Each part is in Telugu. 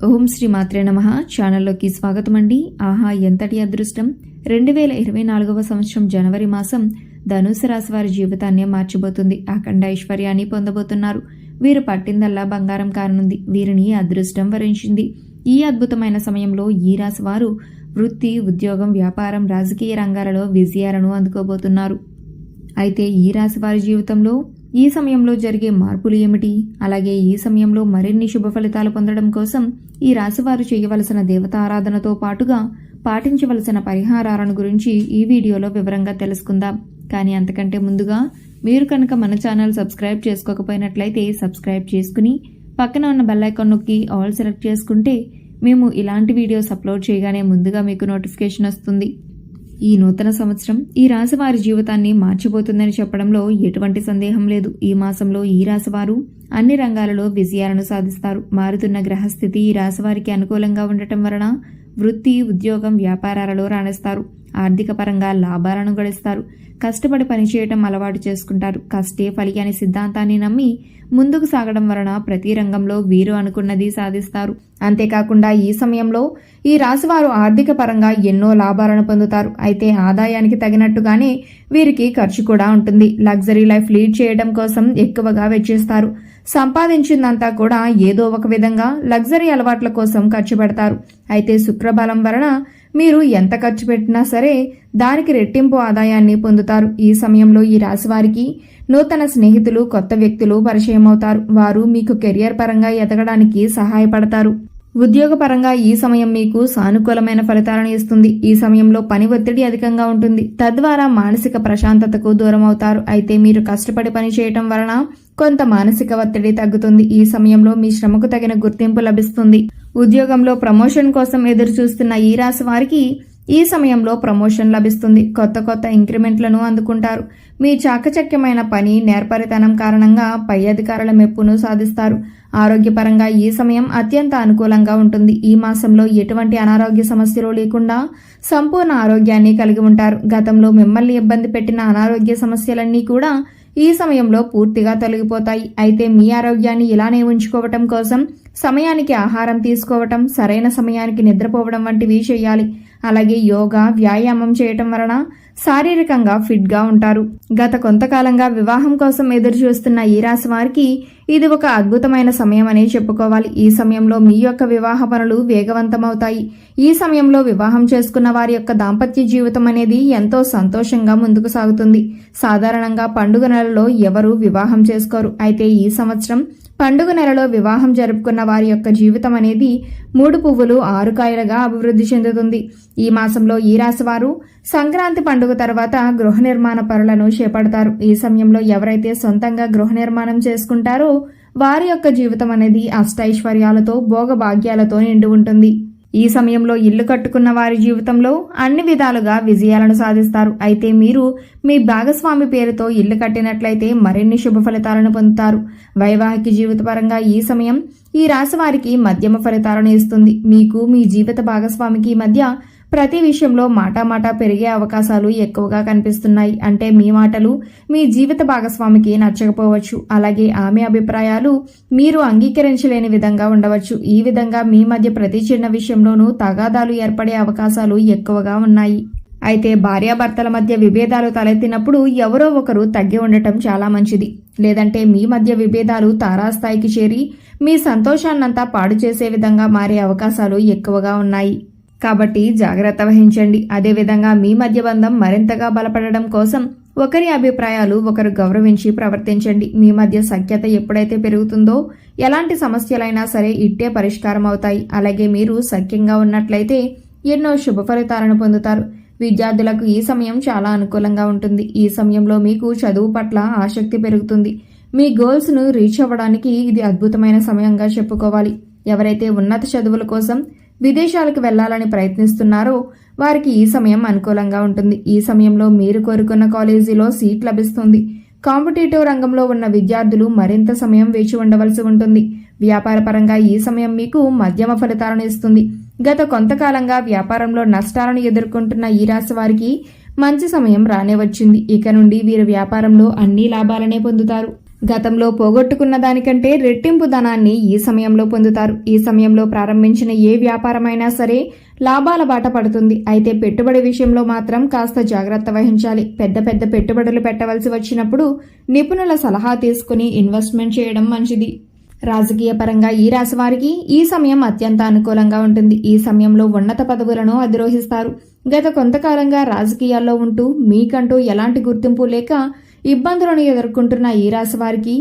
ఓం శ్రీ మాత్రే నమః. ఛానల్లోకి స్వాగతం అండి. ఆహా ఎంతటి అదృష్టం! 2024వ సంవత్సరం జనవరి మాసం ధనుసు రాశి వారి జీవితాన్ని మార్చిపోతుంది. అఖండ ఐశ్వర్యాన్ని పొందబోతున్నారు. వీరు పట్టిందల్లా బంగారం కానుంది. వీరిని అదృష్టం వరించింది. ఈ అద్భుతమైన సమయంలో ఈ రాశి వారు వృత్తి, ఉద్యోగం, వ్యాపారం, రాజకీయ రంగాలలో విజయాలను అందుకోబోతున్నారు. అయితే ఈ రాశి వారి జీవితంలో ఈ సమయంలో జరిగే మార్పులు ఏమిటి? అలాగే ఈ సమయంలో మరిన్ని శుభ ఫలితాలు పొందడం కోసం ఈ రాశివారు చేయవలసిన దేవతా ఆరాధనతో పాటుగా పాటించవలసిన పరిహారాలను గురించి ఈ వీడియోలో వివరంగా తెలుసుకుందాం. కానీ అంతకంటే ముందుగా మీరు కనుక మన ఛానల్ సబ్స్క్రైబ్ చేసుకోకపోయినట్లయితే సబ్స్క్రైబ్ చేసుకుని పక్కన ఉన్న బెల్ ఐకాన్ నొక్కి ఆల్ సెలెక్ట్ చేసుకుంటే మేము ఇలాంటి వీడియోస్ అప్లోడ్ చేయగానే ముందుగా మీకు నోటిఫికేషన్ వస్తుంది. ఈ నూతన సంవత్సరం ఈ రాశి వారి జీవితాన్ని మార్చిపోతుందని చెప్పడంలో ఎటువంటి సందేహం లేదు. ఈ మాసంలో ఈ రాశి వారు అన్ని రంగాలలో విజయాలను సాధిస్తారు. మారుతున్న గ్రహస్థితి ఈ రాశి వారికి అనుకూలంగా ఉండటం వలన వృత్తి, ఉద్యోగం, వ్యాపారాలలో రాణిస్తారు. ఆర్థిక పరంగా లాభాలను గడిస్తారు. కష్టపడి పనిచేయటం అలవాటు చేసుకుంటారు. కష్టే ఫలి అనే సిద్ధాంతాన్ని నమ్మి ముందుకు సాగడం వలన ప్రతి రంగంలో వీరు అనుకున్నది సాధిస్తారు. అంతేకాకుండా ఈ సమయంలో ఈ రాశివారు ఆర్థిక పరంగా ఎన్నో లాభాలను పొందుతారు. అయితే ఆదాయానికి తగినట్టుగానే వీరికి ఖర్చు కూడా ఉంటుంది. లగ్జరీ లైఫ్ లీడ్ చేయడం కోసం ఎక్కువగా వెచ్చిస్తారు. సంపాదించిందంతా కూడా ఏదో ఒక విధంగా లగ్జరీ అలవాట్ల కోసం ఖర్చు పెడతారు. అయితే శుక్రబలం వలన మీరు ఎంత ఖర్చు పెట్టినా సరే దానికి రెట్టింపు ఆదాయాన్ని పొందుతారు. ఈ సమయంలో ఈ రాశి వారికి నూతన స్నేహితులు, కొత్త వ్యక్తులు పరిచయం అవుతారు. వారు మీకు కెరియర్ పరంగా ఎదగడానికి సహాయపడతారు. ఉద్యోగపరంగా ఈ సమయం మీకు సానుకూలమైన ఫలితాలను ఇస్తుంది. ఈ సమయంలో పని ఒత్తిడి అధికంగా ఉంటుంది. తద్వారా మానసిక ప్రశాంతతకు దూరం అవుతారు. అయితే మీరు కష్టపడి పని చేయటం వలన కొంత మానసిక ఒత్తిడి తగ్గుతుంది. ఈ సమయంలో మీ శ్రమకు తగిన గుర్తింపు లభిస్తుంది. ఉద్యోగంలో ప్రమోషన్ కోసం ఎదురు చూస్తున్న ఈ రాశి వారికి ఈ సమయంలో ప్రమోషన్ లభిస్తుంది. కొత్త కొత్త ఇంక్రిమెంట్లను అందుకుంటారు. మీ చాకచక్యమైన పని, నేర్పరితనం కారణంగా పై అధికారుల మెప్పును సాధిస్తారు. ఆరోగ్యపరంగా ఈ సమయం అత్యంత అనుకూలంగా ఉంటుంది. ఈ మాసంలో ఎటువంటి అనారోగ్య సమస్యలు లేకుండా సంపూర్ణ ఆరోగ్యాన్ని కలిగి ఉంటారు. గతంలో మిమ్మల్ని ఇబ్బంది పెట్టిన అనారోగ్య సమస్యలన్నీ కూడా ఈ సమయంలో పూర్తిగా తొలగిపోతాయి. అయితే మీ ఆరోగ్యాన్ని ఇలానే ఉంచుకోవటం కోసం సమయానికి ఆహారం తీసుకోవటం, సరైన సమయానికి నిద్రపోవడం వంటివి చేయాలి. అలాగే యోగా, వ్యాయామం చేయటం వలన శారీరకంగా ఫిట్ గా ఉంటారు. గత కొంతకాలంగా వివాహం కోసం ఎదురు చూస్తున్న ఈ రాశి వారికి ఇది ఒక అద్భుతమైన సమయం అనే చెప్పుకోవాలి. ఈ సమయంలో మీ యొక్క వివాహ పనులు వేగవంతమవుతాయి. ఈ సమయంలో వివాహం చేసుకున్న వారి యొక్క దాంపత్య జీవితం అనేది ఎంతో సంతోషంగా ముందుకు సాగుతుంది. సాధారణంగా పండుగ నెలలో ఎవరు వివాహం చేసుకోరు. అయితే ఈ సంవత్సరం పండుగ నెలలో వివాహం జరుపుకున్న వారి యొక్క జీవితం అనేది 3 పువ్వులు 6 కాయలుగా అభివృద్ధి చెందుతుంది. ఈ మాసంలో ఈ రాశి వారు సంక్రాంతి పండుగ తర్వాత గృహ నిర్మాణ పనులను చేపడతారు. ఈ సమయంలో ఎవరైతే సొంతంగా గృహ నిర్మాణం చేసుకుంటారో వారి యొక్క జీవితం అనేది అష్టైశ్వర్యాలతో, భోగభాగ్యాలతో నిండి ఉంటుంది. ఈ సమయంలో ఇల్లు కట్టుకున్న వారి జీవితంలో అన్ని విధాలుగా విజయాలను సాధిస్తారు. అయితే మీరు మీ భాగస్వామి పేరుతో ఇల్లు కట్టినట్లయితే మరిన్ని శుభ ఫలితాలను పొందుతారు. వైవాహిక జీవిత పరంగా ఈ సమయం ఈ రాశి వారికి మధ్యమ ఫలితాలను ఇస్తుంది. మీకు మీ జీవిత భాగస్వామికి మధ్య ప్రతి విషయంలో మాటామాటా పెరిగే అవకాశాలు ఎక్కువగా కనిపిస్తున్నాయి. అంటే మీ మాటలు మీ జీవిత భాగస్వామికి నచ్చకపోవచ్చు. అలాగే ఆమె అభిప్రాయాలు మీరు అంగీకరించలేని విధంగా ఉండవచ్చు. ఈ విధంగా మీ మధ్య ప్రతి చిన్న విషయంలోనూ తగాదాలు ఏర్పడే అవకాశాలు ఎక్కువగా ఉన్నాయి. అయితే భార్యాభర్తల మధ్య విభేదాలు తలెత్తినప్పుడు ఎవరో ఒకరు తగ్గి ఉండటం చాలా మంచిది. లేదంటే మీ మధ్య విభేదాలు తారాస్థాయికి చేరి మీ సంతోషాన్నంతా పాడు చేసే విధంగా మారే అవకాశాలు ఎక్కువగా ఉన్నాయి. కాబట్టి జాగ్రత్త వహించండి. అదేవిధంగా మీ మధ్య బంధం మరింతగా బలపడడం కోసం ఒకరి అభిప్రాయాలు ఒకరు గౌరవించి ప్రవర్తించండి. మీ మధ్య సఖ్యత ఎప్పుడైతే పెరుగుతుందో ఎలాంటి సమస్యలైనా సరే ఇట్టే పరిష్కారం అవుతాయి. అలాగే మీరు సఖ్యంగా ఉన్నట్లయితే ఎన్నో శుభ ఫలితాలను పొందుతారు. విద్యార్థులకు ఈ సమయం చాలా అనుకూలంగా ఉంటుంది. ఈ సమయంలో మీకు చదువు పట్ల ఆసక్తి పెరుగుతుంది. మీ గోల్స్ ను రీచ్ అవ్వడానికి ఇది అద్భుతమైన సమయంగా చెప్పుకోవాలి. ఎవరైతే ఉన్నత చదువుల కోసం విదేశాలకు వెళ్లాలని ప్రయత్నిస్తున్నారో వారికి ఈ సమయం అనుకూలంగా ఉంటుంది. ఈ సమయంలో మీరు కోరుకున్న కాలేజీలో సీట్ లభిస్తుంది. కాంపిటేటివ్ రంగంలో ఉన్న విద్యార్థులు మరింత సమయం వేచి ఉండవలసి ఉంటుంది. వ్యాపార పరంగా ఈ సమయం మీకు మధ్యమ ఫలితాలను ఇస్తుంది. గత కొంతకాలంగా వ్యాపారంలో నష్టాలను ఎదుర్కొంటున్న ఈ రాశి వారికి మంచి సమయం రానే వచ్చింది. ఇక నుండి వీరు వ్యాపారంలో అన్ని లాభాలనే పొందుతారు. గతంలో పోగొట్టుకున్న దానికంటే రెట్టింపు ధనాన్ని ఈ సమయంలో పొందుతారు. ఈ సమయంలో ప్రారంభించిన ఏ వ్యాపారమైనా సరే లాభాల బాట పడుతుంది. అయితే పెట్టుబడి విషయంలో మాత్రం కాస్త జాగ్రత్త వహించాలి. పెద్ద పెద్ద పెట్టుబడులు పెట్టవలసి వచ్చినప్పుడు నిపుణుల సలహా తీసుకుని ఇన్వెస్ట్మెంట్ చేయడం మంచిది. రాజకీయ పరంగా ఈ రాశి వారికి ఈ సమయం అత్యంత అనుకూలంగా ఉంటుంది. ఈ సమయంలో ఉన్నత పదవులను అధిరోహిస్తారు. గత కొంతకాలంగా రాజకీయాల్లో ఉంటూ మీకంటూ ఎలాంటి గుర్తింపు లేక ఇబ్బందులను ఎదుర్కొంటున్న ఈ రాశి వారికి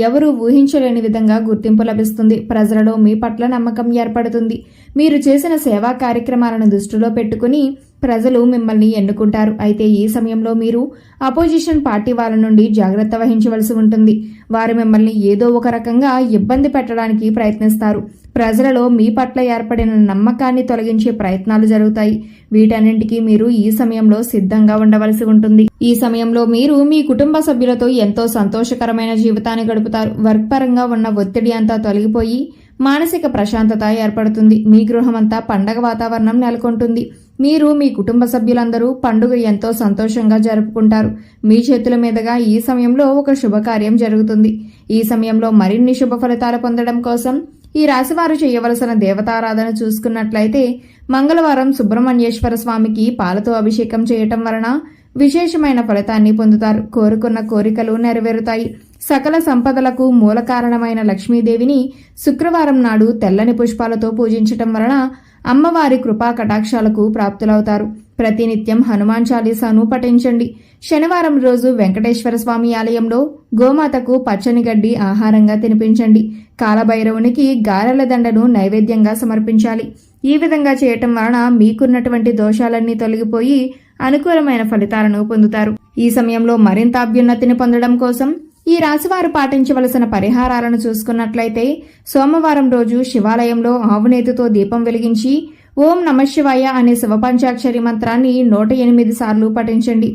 ఎవరూ ఊహించలేని విధంగా గుర్తింపు లభిస్తుంది. ప్రజలలో మీ పట్ల నమ్మకం ఏర్పడుతుంది. మీరు చేసిన సేవా కార్యక్రమాలను దృష్టిలో పెట్టుకుని ప్రజలు మిమ్మల్ని ఎన్నుకుంటారు. అయితే ఈ సమయంలో మీరు అపోజిషన్ పార్టీ వాళ్ళ నుండి జాగ్రత్త వహించవలసి ఉంటుంది. వారు మిమ్మల్ని ఏదో ఒక రకంగా ఇబ్బంది పెట్టడానికి ప్రయత్నిస్తారు. ప్రజలలో మీ పట్ల ఏర్పడిన నమ్మకాన్ని తొలగించే ప్రయత్నాలు జరుగుతాయి. వీటన్నింటికీ మీరు ఈ సమయంలో సిద్ధంగా ఉండవలసి ఉంటుంది. ఈ సమయంలో మీరు మీ కుటుంబ సభ్యులతో ఎంతో సంతోషకరమైన జీవితాన్ని గడుపుతారు. వర్క్ పరంగా ఉన్న ఒత్తిడి అంతా తొలగిపోయి మానసిక ప్రశాంతత ఏర్పడుతుంది. మీ గృహమంతా పండగ వాతావరణం నెలకొంటుంది. మీరు మీ కుటుంబ సభ్యులందరూ పండుగ ఎంతో సంతోషంగా జరుపుకుంటారు. మీ చేతుల మీదుగా ఈ సమయంలో ఒక శుభకార్యం జరుగుతుంది. ఈ సమయంలో మరిన్ని శుభ ఫలితాలు పొందడం కోసం ఈ రాశివారు చేయవలసిన దేవతారాధన చూసుకున్నట్లయితే మంగళవారం సుబ్రహ్మణ్యేశ్వర స్వామికి పాలతో అభిషేకం చేయటం వలన విశేషమైన ఫలితాన్ని పొందుతారు. కోరుకున్న కోరికలు నెరవేరుతాయి. సకల సంపదలకు మూల కారణమైన లక్ష్మీదేవిని శుక్రవారం నాడు తెల్లని పుష్పాలతో పూజించటం వలన అమ్మవారి కృపా కటాక్షాలకు ప్రాప్తులవుతారు. ప్రతినిత్యం హనుమాన్ చాలీసాను పఠించండి. శనివారం రోజు వెంకటేశ్వర స్వామి ఆలయంలో గోమాతకు పచ్చని గడ్డి ఆహారంగా తినిపించండి. కాలభైరవునికి గారెల దండను నైవేద్యంగా సమర్పించాలి. ఈ విధంగా చేయటం వలన మీకున్నటువంటి దోషాలన్నీ తొలగిపోయి అనుకూలమైన ఫలితాలను పొందుతారు. ఈ సమయంలో మరింత అభ్యున్నతిని పొందడం కోసం ఈ రాశివారు పాటించవలసిన పరిహారాలను చూసుకున్నట్లయితే సోమవారం రోజు శివాలయంలో ఆవునేతితో దీపం వెలిగించి ఓం నమఃశివాయ అనే శివపంచాక్షరి మంత్రాన్ని 108 సార్లు పఠించండి.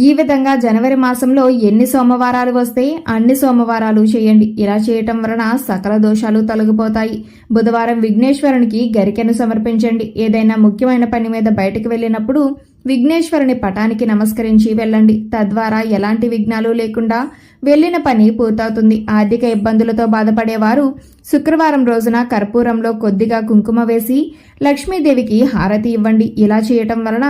ఈ విధంగా జనవరి మాసంలో ఎన్ని సోమవారాలు వస్తే అన్ని సోమవారాలు చేయండి. ఇలా చేయటం వలన సకల దోషాలు తొలగిపోతాయి. బుధవారం విఘ్నేశ్వరునికి గరికెను సమర్పించండి. ఏదైనా ముఖ్యమైన పని మీద బయటకు వెళ్ళినప్పుడు విఘ్నేశ్వరుని పటానికి నమస్కరించి వెళ్ళండి. తద్వారా ఎలాంటి విఘ్నాలు లేకుండా వెళ్లిన పని పూర్తవుతుంది. ఆర్థిక ఇబ్బందులతో బాధపడేవారు శుక్రవారం రోజున కర్పూరంలో కొద్దిగా కుంకుమ వేసి లక్ష్మీదేవికి హారతి ఇవ్వండి. ఇలా చేయటం వలన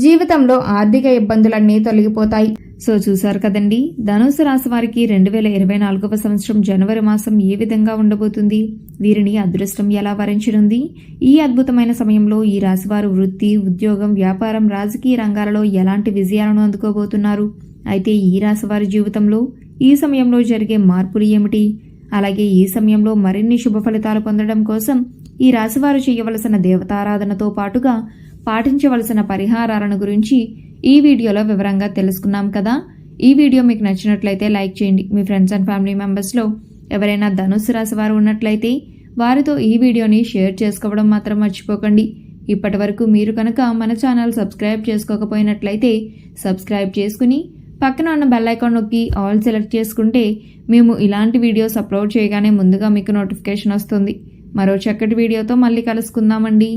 జీవితంలో ఆర్థిక ఇబ్బందులన్నీ తొలగిపోతాయి. సో చూశారు కదండి, ధనుసు రాశి వారికి 2024వ సంవత్సరం జనవరి మాసం ఏ విధంగా ఉండబోతుంది, వీరిని అదృష్టం ఎలా వరించనుంది, ఈ అద్భుతమైన సమయంలో ఈ రాశివారు వృత్తి, ఉద్యోగం, వ్యాపారం, రాజకీయ రంగాలలో ఎలాంటి విజయాలను అందుకోబోతున్నారు, అయితే ఈ రాశివారి జీవితంలో ఈ సమయంలో జరిగే మార్పులు ఏమిటి, అలాగే ఈ సమయంలో మరిన్ని శుభ ఫలితాలు పొందడం కోసం ఈ రాశివారు చేయవలసిన దేవతారాధనతో పాటుగా పాటించవలసిన పరిహారాలను గురించి ఈ వీడియోలో వివరంగా తెలుసుకున్నాం కదా. ఈ వీడియో మీకు నచ్చినట్లయితే లైక్ చేయండి. మీ ఫ్రెండ్స్ అండ్ ఫ్యామిలీ మెంబర్స్లో ఎవరైనా ధనుస్సు రాశి వారు ఉన్నట్లయితే వారితో ఈ వీడియోని షేర్ చేసుకోవడం మాత్రం మర్చిపోకండి. ఇప్పటి వరకు మీరు కనుక మన ఛానల్ సబ్స్క్రైబ్ చేసుకోకపోయినట్లయితే సబ్స్క్రైబ్ చేసుకుని పక్కన ఉన్న బెల్ ఐకాన్ నొక్కి ఆల్ సెలెక్ట్ చేసుకుంటే మేము ఇలాంటి వీడియోస్ అప్లోడ్ చేయగానే ముందుగా మీకు నోటిఫికేషన్ వస్తుంది. మరో చక్కటి వీడియోతో మళ్ళీ కలుసుకుందామండి.